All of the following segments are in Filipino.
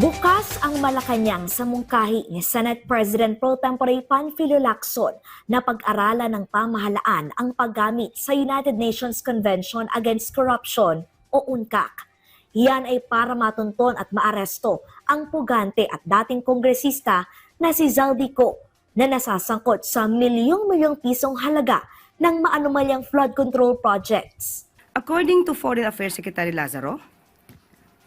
Bukas ang Malacanang sa mungkahi ni Senate President Pro Tempore Panfilo Lacson na pag-aralan ng pamahalaan ang paggamit sa United Nations Convention Against Corruption o UNCAC. Yan ay para matunton at maaresto ang pugante at dating kongresista na si Zaldico na nasasangkot sa milyong-milyong pisong halaga ng maanumalyang flood control projects. According to Foreign Affairs Secretary Lazaro,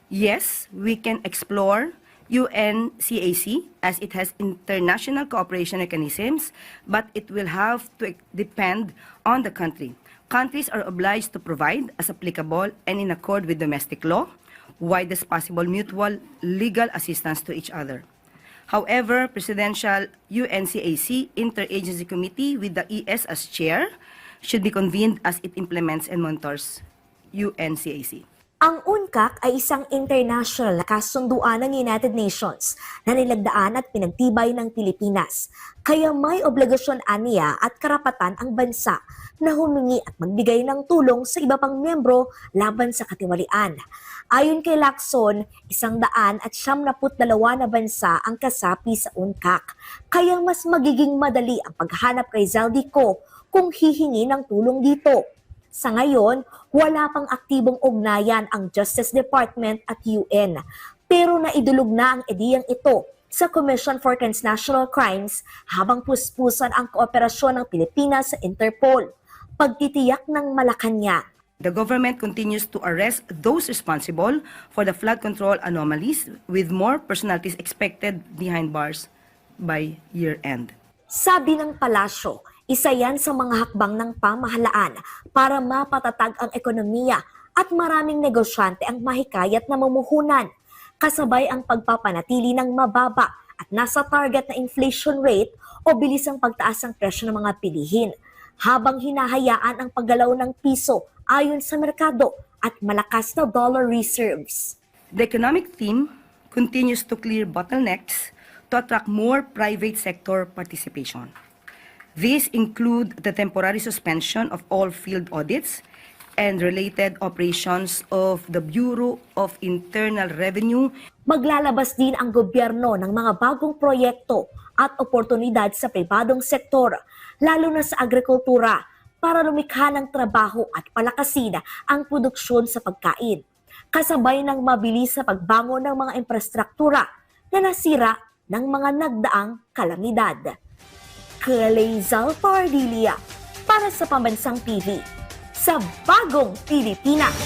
yes, we can explore UNCAC as it has international cooperation mechanisms, but it will have to depend on the country. Countries are obliged to provide, as applicable and in accord with domestic law, widest possible mutual legal assistance to each other. However, Presidential UNCAC Interagency Committee with the ES as chair should be convened as it implements and monitors UNCAC. Ang UNCAC ay isang international na kasunduan ng United Nations na nilagdaan at pinagtibay ng Pilipinas. Kaya may obligasyon aniya at karapatan ang bansa na humingi at magbigay ng tulong sa iba pang miyembro laban sa katiwalian. Ayon kay Lacson, 192 na bansa ang kasapi sa UNCAC. Kaya mas magiging madali ang paghanap kay Zaldico kung hihingi ng tulong dito. Sa ngayon, wala pang aktibong ugnayan ang Justice Department at UN. Pero naidulog na ang ideyang ito sa Commission for Transnational Crimes habang puspusan ang kooperasyon ng Pilipinas sa Interpol. Pagtitiyak ng Malacanang. The government continues to arrest those responsible for the flood control anomalies, with more personalities expected behind bars by year-end. Sabi ng palasyo, isa yan sa mga hakbang ng pamahalaan para mapatatag ang ekonomiya at maraming negosyante ang mahikayat na mamumuhunan. Kasabay ang pagpapanatili ng mababa at nasa target na inflation rate o bilis ang pagtaas ng presyo ng mga bilihin, habang hinahayaan ang paggalaw ng piso ayon sa merkado at malakas na dollar reserves. The economic theme continues to clear bottlenecks to attract more private sector participation. These include the temporary suspension of all field audits and related operations of the Bureau of Internal Revenue. Maglalabas din ang gobyerno ng mga bagong proyekto at oportunidad sa pribadong sektor, lalo na sa agrikultura, para lumikha ng trabaho at palakasin ang produksyon sa pagkain. Kasabay ng mabilis sa pagbangon ng mga infrastruktura na nasira ng mga nagdaang kalamidad. Kalezal Pardilia para sa Pambansang TV sa Bagong Pilipinas.